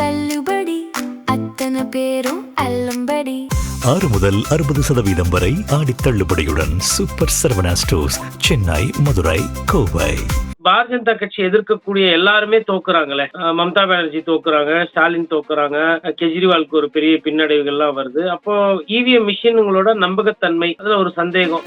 தள்ளுபடி அத்தனை பேரும் அல்லும்படி 6 முதல் 60% வரை ஆடி தள்ளுபடியுடன் சூப்பர் சரவணா ஸ்டோர்ஸ், சென்னை, மதுரை, கோவை. பாரதிய ஜனதா கட்சி எதிர்க்கக்கூடிய எல்லாருமே தோக்குறாங்களே. மம்தா பானர்ஜி தோக்குறாங்க, ஸ்டாலின் தோக்குறாங்க, கெஜ்ரிவாலுக்கு ஒரு பெரிய பின்னடைவுகள்லாம் வருது. அப்போ இவிஎம் மிஷின்களோட நம்பகத்தன்மை அதுல ஒரு சந்தேகம்.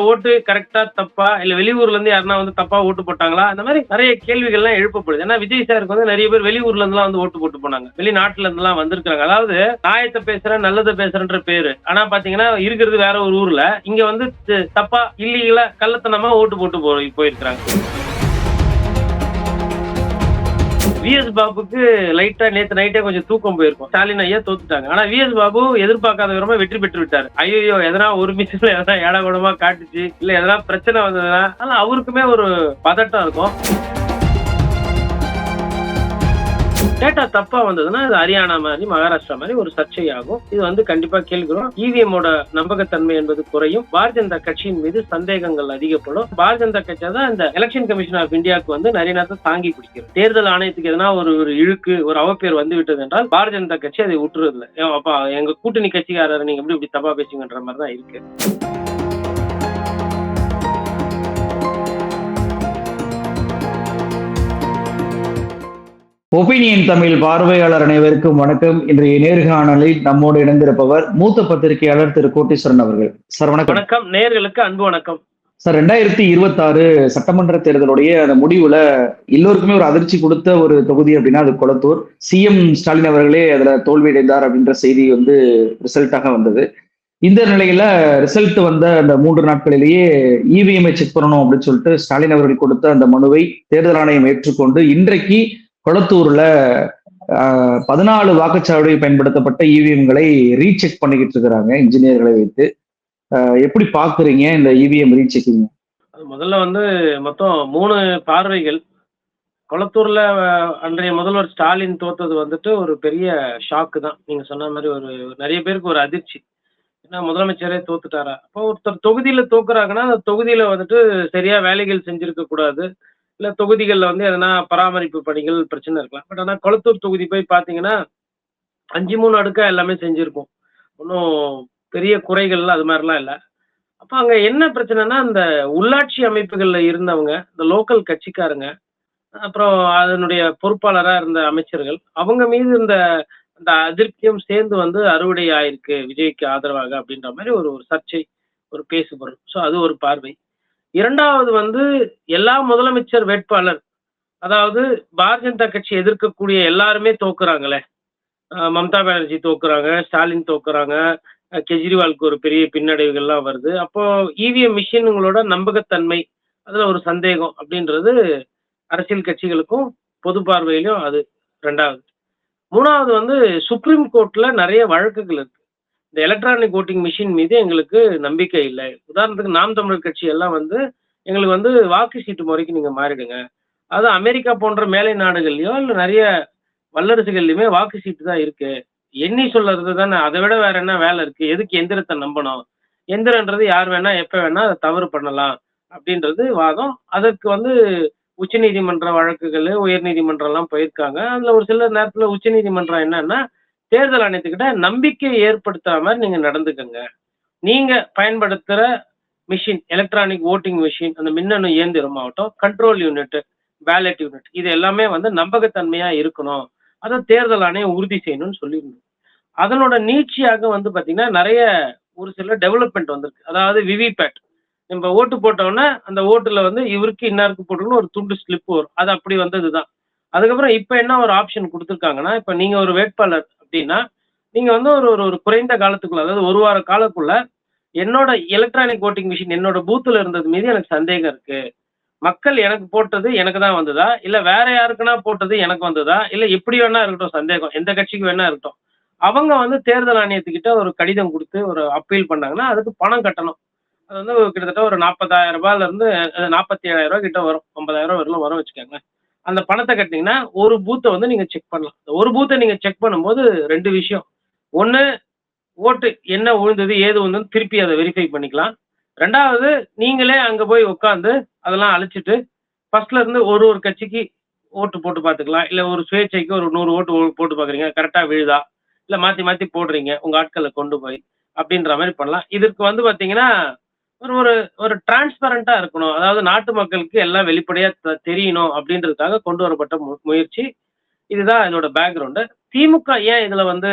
ஓட்டு கரெக்டா தப்பா, இல்ல வெளியூர்ல இருந்து யாருன்னா வந்து தப்பா ஓட்டு போட்டாங்களா, அந்த மாதிரி நிறைய கேள்விகள்லாம் எழுப்பப்படுது. ஏன்னா விஜய் சாருக்கு வந்து நிறைய பேர் வெளியூர்ல இருந்துலாம் வந்து ஓட்டு போட்டு போனாங்க, வெளிநாட்டுல இருந்துலாம் வந்திருக்காங்க. அதாவது நியாயத்தை பேசுறேன், நல்லதை பேசுறேன்ற பேரு, ஆனா பாத்தீங்கன்னா இருக்கிறது வேற ஒரு ஊர்ல, இங்க வந்து தப்பா இல்லீகலா கள்ளத்தனமா ஓட்டு போட்டு போயிருக்காங்க. விஎஸ் பாபுக்கு லைட்டா நேத்து நைட்டே கொஞ்சம் தூக்கம் போயிருக்கும். ஸ்டாலின் ஐயா தோத்துட்டாங்க. ஆனா விஎஸ் பாபு எதிர்பார்க்காத விதமா வெற்றி பெற்று விட்டாரு. ஐயோ எதனா ஒரு மிஷன்ல எதனா ஏடாகூடமா காட்டுச்சு, இல்ல எதனா பிரச்சனை வந்ததுன்னா ஆனா அவருக்குமே ஒரு பதட்டம் இருக்கும். டேட்டா தப்பா வந்ததுன்னா இது ஹரியானா மாதிரி, மகாராஷ்டிரா மாதிரி ஒரு சர்ச்சையாகும். இது வந்து கண்டிப்பா கேள்விக்கிறோம். இவிஎம்மோட நம்பகத்தன்மை என்பது குறையும். பாரதிய ஜனதா கட்சியின் மீது சந்தேகங்கள் அதிகப்படும். பாரதிய ஜனதா கட்சி தான் இந்த எலெக்ஷன் கமிஷன் ஆஃப் இந்தியாவுக்கு வந்து நிறைய நேரத்தை தாங்கி பிடிக்கிறது. தேர்தல் ஆணையத்துக்கு எதனா ஒரு இழுக்கு, ஒரு அவப்பேர் வந்து விட்டது என்றால் பாரதிய ஜனதா கட்சி அதை விட்டுறது இல்லை. அப்ப எங்க கூட்டணி கட்சிக்காரர் நீங்க இப்படி தப்பா பேசுங்கன்ற மாதிரி தான் இருக்கு. ஒபினியன் தமிழ் பார்வையாளர் அனைவருக்கும் வணக்கம். இன்றைய நேர்காணலில் நம்மோடு இணைந்திருப்பவர் மூத்த பத்திரிகையாளர் திரு கோட்டீஸ்வரன் அவர்கள். சார் வணக்கம். வணக்கம். நேயர்களுக்கு அன்பு வணக்கம். சார், 2026 சட்டமன்ற தேர்தலுடைய அந்த முடிவுல எல்லோருக்குமே ஒரு அதிர்ச்சி கொடுத்த ஒரு தொகுதி அப்படின்னா அது கொளத்தூர். சிஎம் ஸ்டாலின் அவர்களே அதுல தோல்வியடைந்தார் அப்படின்ற செய்தி வந்து ரிசல்ட்டாக வந்தது. இந்த நிலையில ரிசல்ட் வந்த அந்த 3 நாட்களிலேயே இவிஎம்ஐ செக் பண்ணணும் அப்படின்னு சொல்லிட்டு ஸ்டாலின் அவர்கள் கொடுத்த அந்த மனுவை தேர்தல் ஆணையம் ஏற்றுக்கொண்டு இன்றைக்கு கொளத்தூர்ல 14 வாக்குச்சாவடி பயன்படுத்தப்பட்ட இவிஎம்களை ரீசெக் பண்ணிக்கிட்டு இருக்கிறாங்க இன்ஜினியர்களை வைத்து. எப்படி பாக்குறீங்க இந்த இவிஎம் ரீசெக்கிங்? முதல்ல வந்து மொத்தம் 3 பார்வைகள். கொளத்தூர்ல அன்றைய முதல்வர் ஸ்டாலின் தோத்தது வந்துட்டு ஒரு பெரிய ஷாக்கு தான். நீங்க சொன்ன மாதிரி ஒரு நிறைய பேருக்கு ஒரு அதிர்ச்சி. ஏன்னா முதலமைச்சரே தோத்துட்டாரா? அப்போ ஒருத்தர் தொகுதியில தோக்குறாங்கன்னா அந்த தொகுதியில வந்துட்டு சரியா வேலைகள் செஞ்சிருக்க கூடாது, இல்ல தொகுதிகளில் வந்து எதனா பராமரிப்பு பணிகள் பிரச்சனை இருக்கலாம். பட் ஆனால் கொளத்தூர் தொகுதி போய் பார்த்தீங்கன்னா 5-3 அடுக்கா எல்லாமே செஞ்சிருக்கும். ஒன்றும் பெரிய குறைகள்லாம் அது மாதிரிலாம் இல்லை. அப்போ அங்கே என்ன பிரச்சனைனா, இந்த உள்ளாட்சி அமைப்புகளில் இருந்தவங்க, இந்த லோக்கல் கட்சிக்காரங்க, அப்புறம் அதனுடைய பொறுப்பாளராக இருந்த அமைச்சர்கள், அவங்க மீது இந்த அந்த அதிருப்தியும் சேர்ந்து வந்து அறுவடை ஆயிருக்கு விஜய்க்கு ஆதரவாக அப்படின்ற மாதிரி ஒரு சர்ச்சை, ஒரு பேசுபொருள். ஸோ அது ஒரு பார்வை. இரண்டாவது வந்து எல்லா முதலமைச்சர் வேட்பாளர், அதாவது பாரதிய ஜனதா கட்சி எதிர்க்கக்கூடிய எல்லாருமே தோக்குறாங்களே. மம்தா பானர்ஜி தோக்குறாங்க, ஸ்டாலின் தோக்குறாங்க, கெஜ்ரிவாலுக்கு ஒரு பெரிய பின்னடைவுகள்லாம் வருது. அப்போ இவிஎம் மிஷின்களோட நம்பகத்தன்மை அதுல ஒரு சந்தேகம் அப்படின்றது அரசியல் கட்சிகளுக்கும் பொது பார்வையிலும் அது ரெண்டாவது. மூணாவது வந்து சுப்ரீம் கோர்ட்ல நிறைய வழக்குகள் இருக்கு. இந்த எலக்ட்ரானிக் ஓட்டிங் மிஷின் மீது எங்களுக்கு நம்பிக்கை இல்லை. உதாரணத்துக்கு நாம் தமிழர் கட்சி எல்லாம் வந்து எங்களுக்கு வந்து வாக்கு சீட்டு முறைக்கு நீங்க மாறிடுங்க. அது அமெரிக்கா போன்ற மேலை நாடுகள்லயோ இல்லை நிறைய வல்லரசுகள்லையுமே வாக்கு சீட்டு தான் இருக்கு. எண்ணி சொல்றது தானே, அதை விட வேற என்ன வேலை இருக்கு? எதுக்கு எந்திரத்தை நம்பணும்? எந்திரன்றது யார் வேணா எப்ப வேணா அதை தவறு பண்ணலாம் அப்படின்றது வாதம். அதற்கு வந்து உச்சநீதிமன்ற வழக்குகள், உயர் நீதிமன்றம் எல்லாம் போயிருக்காங்க. அதுல ஒரு சில நேரத்துல உச்சநீதிமன்றம் என்னன்னா, தேர்தல் ஆணையத்துக்கிட்ட நம்பிக்கை ஏற்படுத்துற மாதிரி நீங்க நடந்துக்கங்க. நீங்க பயன்படுத்துற மிஷின், எலக்ட்ரானிக் ஓட்டிங் மிஷின், அந்த மின்னணு இயந்திரம் ஆகட்டும், கண்ட்ரோல் யூனிட், பேலட் யூனிட், இது எல்லாமே வந்து நம்பகத்தன்மையா இருக்கணும். அதை தேர்தல் ஆணையம் உறுதி செய்யணும்னு சொல்லியிருந்தது. அதனோட நீட்சியாக வந்து பாத்தீங்கன்னா நிறைய ஒரு சில டெவலப்மெண்ட் வந்திருக்கு. அதாவது விவிபேட், நம்ம ஓட்டு போட்டோன்னா அந்த ஓட்டுல வந்து இவருக்கு இன்னாருக்கு போட்டுன்னு ஒரு துண்டு ஸ்லிப் வரும். அது அப்படி வந்ததுதான். அதுக்கப்புறம் இப்ப என்ன ஒரு ஆப்ஷன் கொடுத்துருக்காங்கன்னா, இப்ப நீங்க ஒரு வேட்பாளர் அப்படின்னா நீங்க வந்து ஒரு குறைந்த காலத்துக்குள்ள, அதாவது 1 வார காலக்குள்ள என்னோட எலக்ட்ரானிக் ஓட்டிங் மிஷின் என்னோட பூத்துல இருந்தது மீது எனக்கு சந்தேகம் இருக்கு. மக்கள் எனக்கு போட்டது எனக்கு தான் வந்ததா, இல்ல வேற யாருக்குன்னா போட்டது எனக்கு வந்ததா, இல்ல எப்படி வேணா இருக்கட்டும், சந்தேகம் எந்த கட்சிக்கு வேணா இருக்கட்டும், அவங்க வந்து தேர்தல் ஆணையத்துக்கிட்ட ஒரு கடிதம் கொடுத்து ஒரு அப்பீல் பண்ணாங்கன்னா அதுக்கு பணம் கட்டணும். அது வந்து கிட்டத்தட்ட ஒரு 40,000 ரூபாயில இருந்து 47,000 ரூபாய் கிட்ட வரும். 50,000 வரலாம் வரும் வச்சுக்கோங்க. அந்த பணத்தை கட்டினீங்கன்னா ஒரு பூத்தை வந்து நீங்க செக் பண்ணலாம். ஒரு பூத்தை நீங்க செக் பண்ணும்போது 2 விஷயம். ஒன்று, ஓட்டு என்ன விழுந்தது ஏது விழுந்தது திருப்பி அதை வெரிஃபை பண்ணிக்கலாம். 2வது, நீங்களே அங்கே போய் உட்காந்து அதெல்லாம் அழிச்சிட்டு ஃபர்ஸ்ட்ல இருந்து ஒரு கட்சிக்கு ஓட்டு போட்டு பார்த்துக்கலாம். இல்ல ஒரு சுயேட்சைக்கு ஒரு 100 ஓட்டு போட்டு பார்க்குறீங்க. கரெக்ட்டா விழுதா? இல்ல மாத்தி மாத்தி போடுறீங்க. உங்க ஆட்கள கொண்டு போய் அப்படின்ற மாரி பண்ணலாம். இதற்கு வந்து பார்த்தீங்கன்னா, ஒரு ஒரு ஒரு டிரான்ஸ்பரன்ட்டா இருக்கணும். அதாவது நாட்டு மக்களுக்கு எல்லாம் வெளிப்படையா தெரியணும் அப்படின்றதுக்காக கொண்டு வரப்பட்ட முயற்சி. இதுதான் இதோட பேக்கிரவுண்டு. திமுக ஏன் இதுல வந்து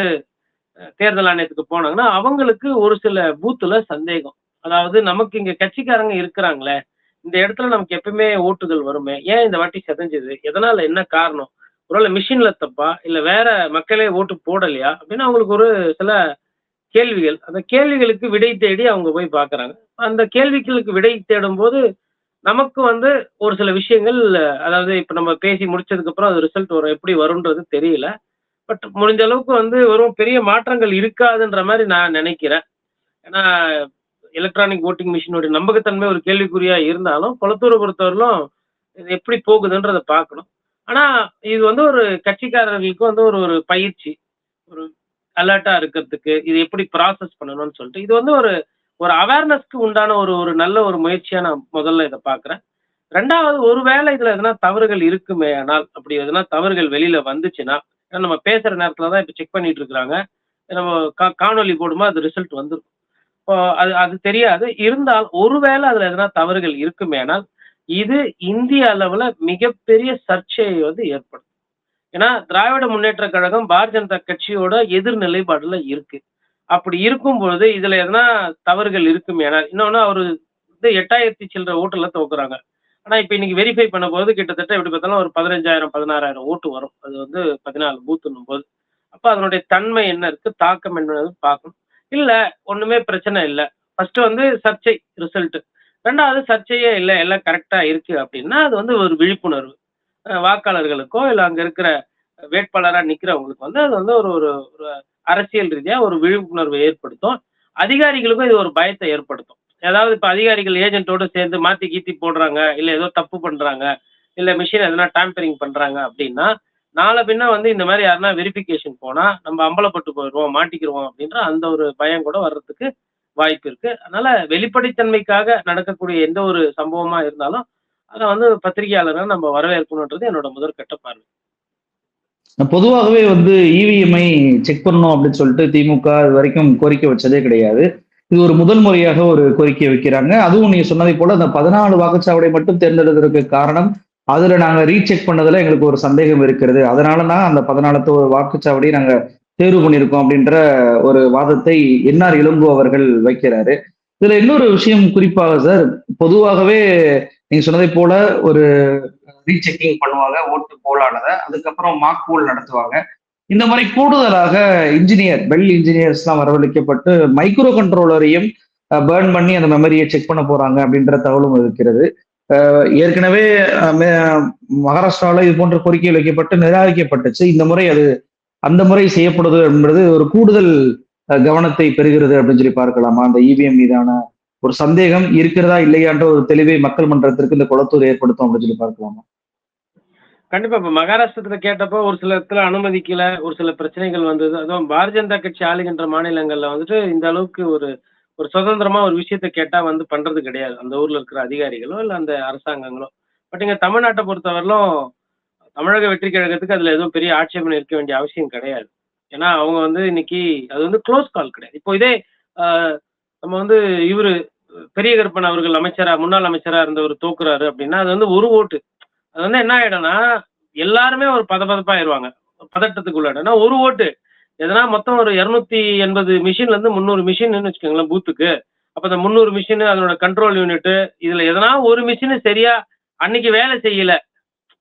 தேர்தல் ஆணையத்துக்கு போனாங்கன்னா, அவங்களுக்கு ஒரு சில பூத்துல சந்தேகம். அதாவது நமக்கு இங்க கட்சிக்காரங்க இருக்கிறாங்களே, இந்த இடத்துல நமக்கு எப்பவுமே ஓட்டுகள் வருமே, ஏன் இந்த வாட்டி சிதைஞ்சது? எதனால? என்ன காரணம்? ஒருவேள மிஷின்ல தப்பா? இல்ல வேற மக்களே ஓட்டு போடலையா? அப்படின்னு அவங்களுக்கு ஒரு சில கேள்விகள். அந்த கேள்விகளுக்கு விடை தேடி அவங்க போய் பார்க்குறாங்க. அந்த கேள்விகளுக்கு விடை தேடும்போது, நமக்கு வந்து ஒரு சில விஷயங்கள் அதாவது இப்ப நம்ம பேசி முடிச்சதுக்கு அப்புறம் அது ரிசல்ட் வரும். எப்படி வரும்ன்றது தெரியல. பட் முடிஞ்ச அளவுக்கு வந்து வெறும் பெரிய மாற்றங்கள் இருக்காதுன்ற மாரி நான் நினைக்கிறேன். ஏன்னா, எலக்ட்ரானிக் வோட்டிங் மிஷினுடைய நம்பகத்தன்மை ஒரு கேள்விக்குறியா இருந்தாலும், கொளத்தூர பொறுத்தவரையிலும் இது எப்படி போகுதுன்றத பார்க்கணும். ஆனா, இது வந்து ஒரு கட்சிக்காரர்களுக்கு வந்து ஒரு ஒரு பயிற்சி. ஒரு அலர்ட்டா இருக்கிறதுக்கு, இது எப்படி ப்ராசஸ் பண்ணணும்னு சொல்லிட்டு, இது வந்து ஒரு ஒரு அவேர்னஸ்க்கு உண்டான ஒரு ஒரு நல்ல ஒரு முயற்சியா நான் முதல்ல இத பார்க்குறேன். 2வது ஒரு வேளை இதுல எதனா தவறுகள் இருக்குமேயானால், அப்படி எதனா தவறுகள் வெளியில வந்துச்சுன்னா, ஏன்னா நம்ம பேசுற நேரத்துல தான் இப்ப செக் பண்ணிட்டு இருக்கிறாங்க. நம்ம காணொளி போடும்போது அது ரிசல்ட் வந்துரும். இப்போ அது அது தெரியாது. இருந்தால் ஒருவேளை அதுல எதனா தவறுகள் இருக்குமேயானால், இது இந்திய அளவுல மிகப்பெரிய சர்ச்சையை வந்து ஏற்படுத்தும். ஏன்னா, திராவிட முன்னேற்றக் கழகம் பாரதிய ஜனதா கட்சியோட எதிர் நிலைப்பாடுல இருக்கு. அப்படி இருக்கும் பொழுது, இதுல எதனா தவறுகள் இருக்குமேயானால் இன்னொன்னு அவரு வந்து 8000 சில்லற ஓட்டுல தோக்குறாங்க. ஆனா, இப்ப இன்னைக்கு வெரிஃபை பண்ணும்போது கிட்டத்தட்ட எப்படி பார்த்தாலும் ஒரு 15,000, 16,000 ஓட்டு வரும். அது வந்து 14 பூத்துன்னும்போது. அப்ப அதனுடைய தன்மை என்ன இருக்கு? தாக்கம் என்னன்னு பார்க்கணும். இல்ல, ஒண்ணுமே பிரச்சனை இல்ல. ஃபர்ஸ்ட் வந்து சர்ச்சை ரிசல்ட். 2வது சர்ச்சையே இல்ல, எல்லாம் கரெக்ட்டா இருக்கு அப்படின்னா, அது வந்து ஒரு விழிப்புணர்வு. வாக்காளர்களுக்கோ, இல்ல அங்க இருக்கிற வேட்பாளரா நிக்கிறவங்களுக்கு வந்து அது வந்து ஒரு ஒரு ஒரு அரசியல் ரீதியா ஒரு விழிப்புணர்வை ஏற்படுத்தும். அதிகாரிகளுக்கும் இது ஒரு பயத்த ஏற்படுத்தும். அதாவது இப்ப அதிகாரிகள் ஏஜென்ட்டோட சேர்ந்து மாத்தி கீத்தி போடுறாங்க, இல்ல ஏதோ தப்பு பண்றாங்க, இல்ல மிஷின் எதனா டேம்பரிங் பண்றாங்க அப்படின்னா, நாள பின்ன வந்து இந்த மாரி யாருனா வெரிஃபிகேஷன் போனா, நம்ம அம்பலப்பட்டு போயிருவோம், மாட்டிக்கிருவோம் அப்படின்ற அந்த ஒரு பயம் கூட வர்றதுக்கு வாய்ப்பு இருக்கு. அதனால வெளிப்படைத்தன்மைக்காக நடக்கக்கூடிய எந்த ஒரு சம்பவமா இருந்தாலும், அத வந்து பத்திரிகையாளரா நம்ம வரவேற்கணும்ன்றது என்னோட முதற்கட்ட பார்வை. பொதுவாகவே வந்து இவிஎம்ஐ செக் பண்ணணும் அப்படின்னு சொல்லிட்டு திமுக இது வரைக்கும் கோரிக்கை வச்சதே கிடையாது. இது ஒரு முதல் முறையாக ஒரு கோரிக்கை வைக்கிறாங்க. அதுவும் நீங்க சொன்னதை போல அந்த 14 வாக்குச்சாவடியை மட்டும் தேர்ந்தெடுத்ததற்கு காரணம், அதுல நாங்க ரீசெக் பண்ணதுல எங்களுக்கு ஒரு சந்தேகம் இருக்கிறது. அதனால தான் அந்த 14த்து ஒரு வாக்குச்சாவடியை நாங்க தேர்வு பண்ணியிருக்கோம் அப்படின்ற ஒரு வாதத்தை என்ஆர் இளங்கோ அவர்கள் வைக்கிறாரு. இதுல இன்னொரு விஷயம் குறிப்பாக சார், பொதுவாகவே நீங்க சொன்னதை போல ஒரு ரீசெக்கிங் பண்ணுவாங்க ஓட்டு போலானத. அதுக்கப்புறம் மாக் போல் நடத்துவாங்க. இந்த மாதிரி கூடுதலாக பெல் இன்ஜினியர்ஸ்லாம் வரவழைக்கப்பட்டு மைக்ரோ கண்ட்ரோலரையும் பர்ன் பண்ணி அந்த மெமரியை செக் பண்ண போறாங்க அப்படின்ற தகவலும் இருக்கிறது. ஏற்கனவே மகாராஷ்டிராவில் இது போன்ற கோரிக்கைகள் வைக்கப்பட்டு நிராகரிக்கப்பட்டுச்சு. இந்த முறை அது அந்த முறை செய்யப்படுது என்பது ஒரு கூடுதல் கவனத்தை பெறுகிறது அப்படின்னு சொல்லி பார்க்கலாமா? அந்த இவிஎம் மீதான ஒரு சந்தேகம் இருக்கிறதா இல்லையான்ற ஒரு தெளிவை மக்கள் மன்றத்திற்கு இந்த குளத்தூர் ஏற்படுத்தும் அப்படின்னு சொல்லி பார்க்கலாமா? கண்டிப்பா. இப்ப மகாராஷ்டிரத்துல கேட்டப்போ ஒரு சில இடத்துல அனுமதிக்கல. ஒரு சில பிரச்சனைகள் வந்தது. அதுவும் பாரதிய ஜனதா கட்சி ஆளுகின்ற மாநிலங்கள்ல வந்துட்டு இந்த அளவுக்கு ஒரு ஒரு சுதந்திரமா ஒரு விஷயத்த கேட்டா வந்து பண்றது கிடையாது. அந்த ஊர்ல இருக்கிற அதிகாரிகளோ, இல்ல அந்த அரசாங்கங்களோ. பட் இங்க தமிழ்நாட்ட பொறுத்தவரையிலும் தமிழக வெற்றி கழகத்துக்கு அதுல எதுவும் பெரிய ஆட்சேபனை இருக்க வேண்டிய அவசியம் கிடையாது. ஏன்னா அவங்க வந்து இன்னைக்கு அது வந்து குளோஸ் கால் கிடையாது. இப்போ இதே அ நம்ம வந்து இவரு பெரிய கருப்பன் அவர்கள் முன்னாள் அமைச்சரா இருந்தவர் தோக்குறாரு அப்படின்னா, அது வந்து ஒரு ஓட்டு. அது வந்து என்ன ஆயிடும்னா, எல்லாருமே ஒரு பதபதப்பாயிருவாங்க. பதட்டத்துக்கு ஏன்னா ஒரு ஓட்டு. எதனா மொத்தம் ஒரு 280 மிஷின்லேருந்து 300 மிஷின்னு வச்சுக்கோங்களேன் பூத்துக்கு. அப்ப அந்த 300 மிஷினு, அதனோட கண்ட்ரோல் யூனிட்டு, இதுல எதனா ஒரு மிஷினு சரியா அன்னைக்கு வேலை செய்யல.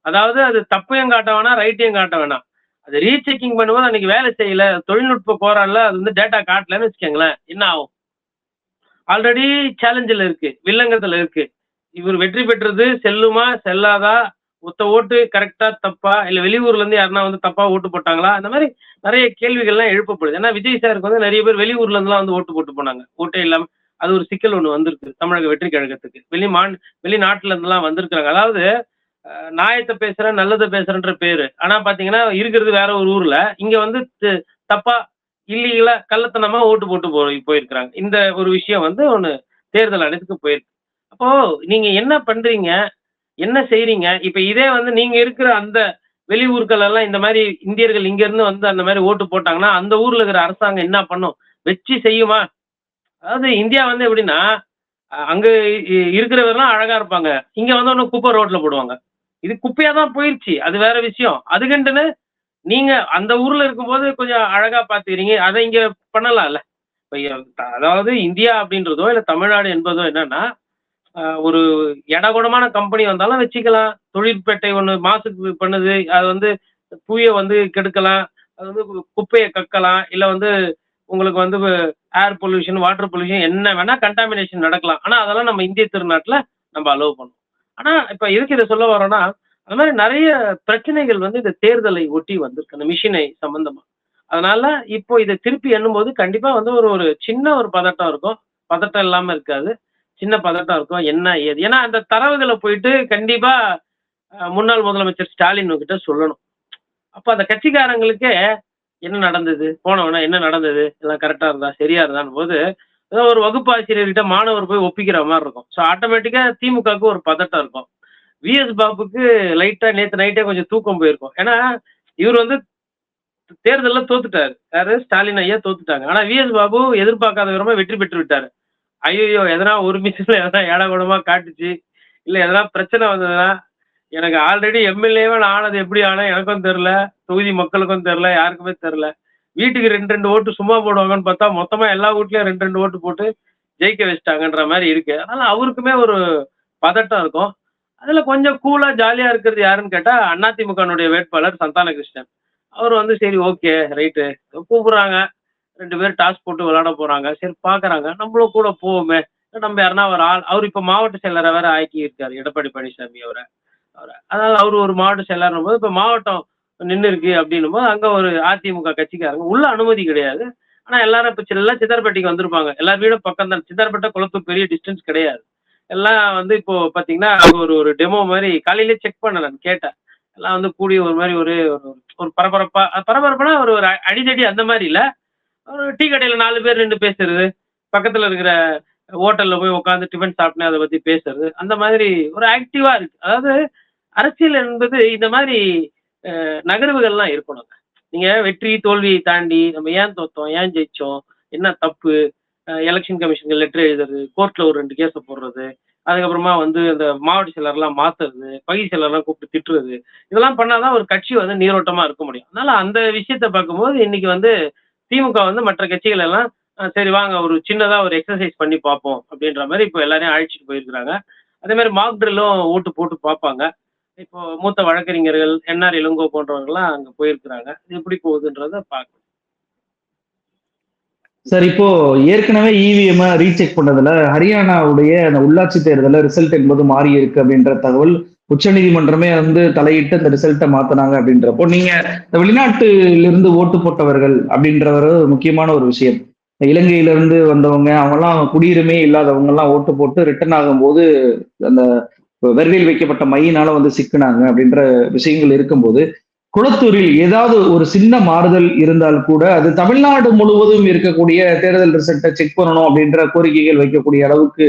அதாவது அது தப்பையும் காட்ட வேணாம், ரைட்டையும் காட்ட வேணாம். அது ரீசெக்கிங் பண்ணும்போது அன்னைக்கு வேலை செய்யல, தொழில்நுட்ப கோளாறுல அது வந்து டேட்டா காட்டலன்னு வச்சுக்கோங்களேன், என்ன ஆகும்? ஆல்ரெடி சேலஞ்சுல இருக்கு. வில்லங்கத்துல இருக்கு. இவர் வெற்றி பெற்றது செல்லுமா? செல்லாதா? ஒத்த ஓட்டு கரெக்ட்டா? தப்பா? இல்ல வெளியூர்ல இருந்து யாருன்னா வந்து தப்பா ஓட்டு போட்டாங்களா? அந்த மாரி நெறைய கேள்விகள்லாம் எழுப்பப்படுது. ஏன்னா விஜய் சாருக்கு வந்து நெறைய பேர் வெளியூர்ல இருந்துலாம் வந்து ஓட்டு போட்டு போனாங்க. ஓட்டே இல்லாம. அது ஒரு சிக்கல் ஒண்ணு வந்திருக்கு. தமிழக வெற்றி கழகத்துக்கு. வெளிநாட்டுல இருந்துலாம் வந்திருக்காங்க. அதாவது நியாயத்த பேசுறேன், நல்லத பேசுறேன்ற பேரு. ஆனா பாத்தீங்கன்னா, இருக்கிறது வேற ஒரு ஊர்ல. இங்க வந்து தப்பா, இல்லீகலா, கள்ளத்தனமா ஓட்டு போட்டு போயிருக்கிறாங்க. இந்த ஒரு விஷயம் வந்து ஒண்ணு தேர்தல் ஆணையத்துக்கு போயிருக்கு. அப்போ நீங்க என்ன பண்றீங்க? என்ன செய்றீங்க? இப்ப இதே வந்து நீங்க இருக்கிற அந்த வெளியூர்கள் எல்லாம் இந்த மாரி இந்தியர்கள் இங்க இருந்து வந்து அந்த மாரி ஓட்டு போட்டாங்கன்னா, அந்த ஊர்ல இருக்கிற அரசாங்கம் என்ன பண்ணும்? வச்சு செய்யுமா? அதாவது இந்தியா வந்து எப்படின்னா, அங்க இருக்கிறவர்லாம் அழகா இருப்பாங்க. இங்க வந்தோனே குப்பை ரோட்ல போடுவாங்க. இது குப்பையா தான் போயிருச்சு. அது வேற விஷயம். அதுக்குன்ட்டுன்னு நீங்க அந்த ஊர்ல இருக்கும்போது கொஞ்சம் அழகா பார்த்துக்கிறீங்க. அத இங்க பண்ணலாம்ல. இப்ப அதாவது இந்தியா அப்படின்றதோ, இல்ல தமிழ்நாடு என்பதோ என்னன்னா, ஒரு எடகுடமான கம்பெனி வந்தாலும் வச்சுக்கலாம். தொழிற்பேட்டை ஒண்ணு மாசுக்கு பண்ணுது. அது வந்து புவிய வந்து கெடுக்கலாம். அது வந்து குப்பைய கக்கலாம். இல்ல வந்து உங்களுக்கு வந்து ஏர் பொல்யூஷன், வாட்டர் பொல்யூஷன் என்ன வேணா கன்டாமினேஷன் நடக்கலாம். ஆனா, அதெல்லாம் நம்ம இந்திய திருநாட்டுல நம்ம அலோவ் பண்ணுவோம். ஆனா, இப்ப எதுக்கு இத சொல்ல வர்றோம்னா, அந்த மாரி நெறைய பிரச்சனைகள் வந்து இந்த தேர்தலை ஒட்டி வந்திருக்கு. அந்த மிஷினை சம்பந்தமா. அதனால இப்போ இத திருப்பி எண்ணும்போது கண்டிப்பா வந்து ஒரு ஒரு சின்ன ஒரு பதட்டம் இருக்கும். பதட்டம் இல்லாம இருக்காது. சின்ன பதட்டம் இருக்கும். என்ன ஏது? ஏன்னா அந்த தரவுகள போயிட்டு கண்டிப்பா முன்னாள் முதலமைச்சர் ஸ்டாலின் கிட்ட சொல்லணும். அப்ப அந்த கட்சிக்காரங்களுக்கே என்ன நடந்தது? போனோனே என்ன நடந்தது? எல்லாம் கரெக்ட்டா இருந்தா, சரியா இருந்தான்னும்போது, ஏதோ ஒரு வகுப்பு ஆசிரியர்கிட்ட மாணவர் போய் ஒப்பிக்கிற மாரி இருக்கும். ஸோ ஆட்டோமேட்டிக்கா திமுகவுக்கு ஒரு பதட்டம் இருக்கும். விஎஸ் பாபுக்கு லைட்டா நேத்து நைட்டே கொஞ்சம் தூக்கம் போயிருக்கும். ஏன்னா, இவரு வந்து தேர்தல்ல தோத்துட்டாரு. யாரு? ஸ்டாலின் ஐயா தோத்துட்டாங்க. ஆனா விஎஸ் பாபு எதிர்பார்க்காத விதமா வெற்றி பெற்று விட்டாரு. ஐய்யய்யோ! எதனா ஒரு மிஷன்ல எதனா ஏடாகூடமா காட்டுச்சு, இல்ல எதனா பிரச்சனை வந்ததுன்னா, எனக்கு ஆல்ரெடி எம்எல்ஏவா நான் ஆனது எப்படி ஆனேன் எனக்கும் தெரியல. தொகுதி மக்களுக்கும் தெரியல. யாருக்குமே தெரியல. வீட்டுக்கு 2, 2 ஓட்டு சும்மா போடுவாங்கன்னு பார்த்தா, மொத்தமா எல்லா வீட்லயும் 2, 2 ஓட்டு போட்டு ஜெயிக்க வச்சுட்டாங்கன்ற மாரி இருக்கு. அதனால அவருக்குமே ஒரு பதட்டம் இருக்கும். அதுல கொஞ்சம் கூலா ஜாலியா இருக்கிறது யாருன்னு கேட்டா, அதிமுகனுடைய வேட்பாளர் சந்தானகிருஷ்ணன். அவரு வந்து சரி ஓகே, ரைட்டு கூப்பிடுறாங்க. 2 பேரும் டாஸ் போட்டு விளையாட போறாங்க. சரி பார்க்குறாங்க. நம்மளும் கூட போவோமே! நம்ம யாருன்னா ஒரு ஆள் அவரு இப்ப மாவட்ட செயலரா வேற ஆக்கி இருக்காரு. எடப்பாடி பழனிசாமி அவர. அதனால அவரு ஒரு மாவட்ட செயலர்ன்னும்போது, இப்ப மாவட்டம் நின்னு இருக்கு அப்டின்னும்போது, அங்க ஒரு அதிமுக கட்சிக்காரங்க உள்ள அனுமதி கிடையாது. ஆனா எல்லாரும் இப்ப எல்லாம் சித்தார்பேட்டைக்கு வந்திருப்பாங்க. எல்லார் வீடும் பக்கம் தான். சித்தார்பேட்டை, குளத்தூர் பெரிய டிஸ்டன்ஸ் கிடையாது. எல்லாம் வந்து இப்போ பார்த்தீங்கன்னா, ஒரு ஒரு டெமோ மாரி காலையிலேயே செக் பண்ணேன் நான் கேட்டேன். எல்லாம் வந்து கூடி ஒரு மாரி ஒரு ஒரு ஒரு பரபரப்பா பரபரப்புனா ஒரு ஒரு அடிதடி அந்த மாரி இல்ல. ஒரு டீ கடையில 4 பேர் நின்னு பேசுறது. பக்கத்துல இருக்கிற ஹோட்டல்ல போய் உட்கார்ந்து டிஃபன் சாப்பிட்டுன்னு அத பத்தி பேசுறது. அந்த மாதிரி ஒரு ஆக்டிவா இருக்கு. அதாவது அரசியல் என்பது இந்த மாதிரி நகர்வுகள்லாம் இருக்கணுங்க. நீங்க வெற்றி, தோல்வியை தாண்டி நம்ம ஏன் தோத்தோம்? ஏன் ஜெயிச்சோம்? என்ன தப்பு? எலக்ஷன் கமிஷனுக்கு லெட்டர் எழுதுறது, கோர்ட்ல ஒரு 2 கேஸ போடுறது, அதுக்கப்புறமா வந்து அந்த மாவட்ட செயலர்லாம் மாத்துறது, பகுதி செயலர்லாம் கூப்பிட்டு திட்டுறது. இதெல்லாம் பண்ணா தான் ஒரு கட்சி வந்து நீரோட்டமா இருக்க முடியும். அதனால அந்த விஷயத்த பார்க்கும்போது இன்னைக்கு வந்து திமுக வந்து மற்ற கட்சிகள் எல்லாம் சரி வாங்க ஒரு சின்னதா ஒரு எக்ஸர்சைஸ் பண்ணி பார்ப்போம் அப்படின்ற மாரி இப்போ எல்லாரையும் அழைச்சிட்டு போயிருக்கிறாங்க. அதே மாரி மாக் ட்ரில்லும் ஓட்டு போட்டு பார்ப்பாங்க. இப்போ மூத்த வழக்கறிஞர்கள், என்ஆர் இளங்கோ போன்றவர்கள்லாம் அங்க போயிருக்கிறாங்க. இது எப்படி போகுதுன்றத பார்க்கணும். சார் இப்போ ஏற்கனவே இவிஎம் ரீசெக் பண்ணதுல ஹரியானாவுடைய அந்த உள்ளாட்சி தேர்தல ரிசல்ட் என்பது மாறி இருக்கு அப்படின்ற தகவல் உச்சநீதிமன்றமே வந்து தலையிட்டு அந்த ரிசல்ட்டை மாத்தினாங்க அப்படின்றப்போ நீங்க இந்த வெளிநாட்டிலிருந்து ஓட்டு போட்டவர்கள் அப்படின்ற ஒரு முக்கியமான ஒரு விஷயம். இலங்கையிலிருந்து வந்தவங்க அவங்கெல்லாம் குடியுரிமை இல்லாதவங்க எல்லாம் ஓட்டு போட்டு ரிட்டர்ன் ஆகும்போது அந்த வெறுவில் வைக்கப்பட்ட மையினால வந்து சிக்கினாங்க அப்படின்ற விஷயங்கள் இருக்கும்போது குளத்தூரில் ஏதாவது ஒரு சின்ன மாறுதல் இருந்தால் கூட அது தமிழ்நாடு முழுவதும் இருக்கக்கூடிய தேர்தல் ரிசல்ட்டை செக் பண்ணணும் அப்படின்ற கோரிக்கைகள் வைக்கக்கூடிய அளவுக்கு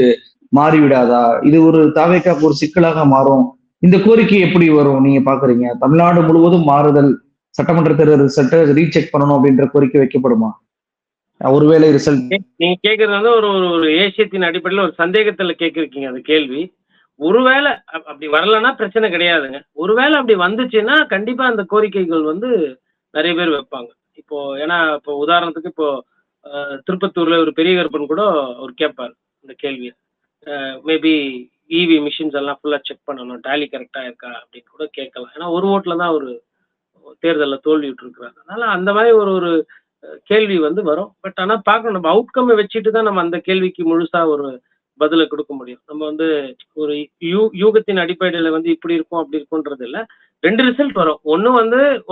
மாறிவிடாதா? இது ஒரு தாவேக்காக்கு ஒரு சிக்கலாக மாறும். இந்த கோரிக்கை எப்படி வரும் நீங்க பாக்குறீங்க? தமிழ்நாடு முழுவதும் மாறுதல் சட்டமன்ற தேர்தல் ரிசல்ட்டை ரீசெக் பண்ணணும் அப்படின்ற கோரிக்கை வைக்கப்படுமா? ஒருவேளை ரிசல்ட் நீங்க கேட்கறது வந்து ஒரு ஒரு ஒரு ஏசியத்தின் அடிப்படையில் ஒரு சந்தேகத்துல கேட்கிருக்கீங்க அந்த கேள்வி. ஒருவேளை அப்படி வரலன்னா பிரச்சனை கிடையாதுங்க. ஒருவேளை அப்படி வந்துச்சுன்னா கண்டிப்பா அந்த கோரிக்கைகள் வந்து நிறைய பேர் வைப்பாங்க. இப்போ ஏன்னா இப்போ உதாரணத்துக்கு இப்போ திருப்பத்தூர்ல ஒரு பெரிய கருப்பன் கூட அவர் கேட்பார் இந்த கேள்வியை. மேபி இவி மிஷின்ஸ் எல்லாம் ஃபுல்லா செக் பண்ணணும். டேலி கரெக்டா இருக்கா அப்படின்னு கூட கேட்கலாம். ஏன்னா ஒரு ஓட்டுல தான் ஒரு தேர்தலில் தோல்வி விட்டுருக்குறாங்க. அதனால அந்த மாதிரி ஒரு ஒரு கேள்வி வந்து வரும். பட் ஆனா பார்க்கணும். நம்ம அவுட்கம்மை வச்சுட்டு தான் நம்ம அந்த கேள்விக்கு முழுசா ஒரு பதில குடுக்க முடியும். நம்ம வந்து ஒரு யூகத்தின் அடிப்படையில வந்து இப்படி இருக்கும், அப்படி இருக்கும்ன்றது இல்ல. 2 ரிசல்ட் வரும்.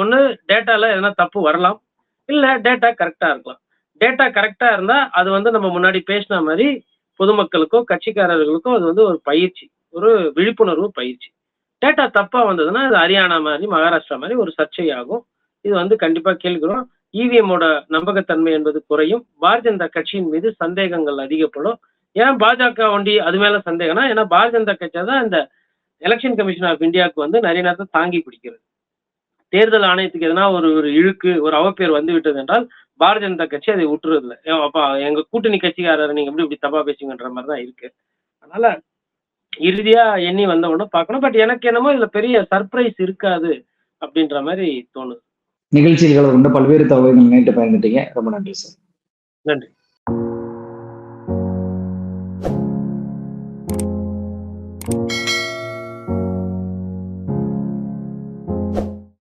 ஒண்ணு டேட்டால எதனா தப்பு வரலாம். இல்ல டேட்டா கரெக்ட்டா இருக்கலாம். டேட்டா கரெக்ட்டா இருந்தா, அது வந்து நம்ம முன்னாடி பேசின மாரி பொதுமக்களுக்கோ, கட்சிக்காரர்களுக்கோ அது வந்து ஒரு பயிற்சி. ஒரு விழிப்புணர்வு பயிற்சி. டேட்டா தப்பா வந்ததுன்னா, அது ஹரியானா மாரி, மகாராஷ்டிரா மாரி ஒரு சர்ச்சையாகும். இது வந்து கண்டிப்பா கேள்விக்குறோம். இவிஎம்மோட நம்பகத்தன்மை என்பது குறையும். பாரதிய ஜனதா கட்சியின் மீது சந்தேகங்கள் அதிகப்படும். ஏன் பாஜக ஒண்டி அது மேல சந்தேகம்னா, ஏன்னா பாரதிய ஜனதா கட்சி தான் இந்த எலெக்ஷன் கமிஷன் ஆஃப் இந்தியாவுக்கு வந்து நிறைய நேரத்தை தாங்கி பிடிக்கிறது. தேர்தல் ஆணையத்துக்கு எதனா ஒரு ஒரு இழுக்கு, ஒரு அவப்பேர் வந்து விட்டது என்றால் பாரதிய ஜனதா கட்சி அதை விட்டுறதில்ல. அப்பா எங்க கூட்டணி கட்சிக்காரர் நீங்க எப்படி இப்படி தப்பா பேசுங்கன்ற மாதிரி தான் இருக்கு. அதனால இறுதியா எண்ணி வந்த உடனே பார்க்கணும். பட் எனக்கு என்னமோ இதுல பெரிய சர்ப்ரைஸ் இருக்காது அப்படின்ற மாதிரி தோணுது. நிகழ்ச்சியில் கலந்து கொண்ட பல்வேறு தகவல்கள் நேற்று பயந்துட்டீங்க. ரொம்ப நன்றி சார். நன்றி.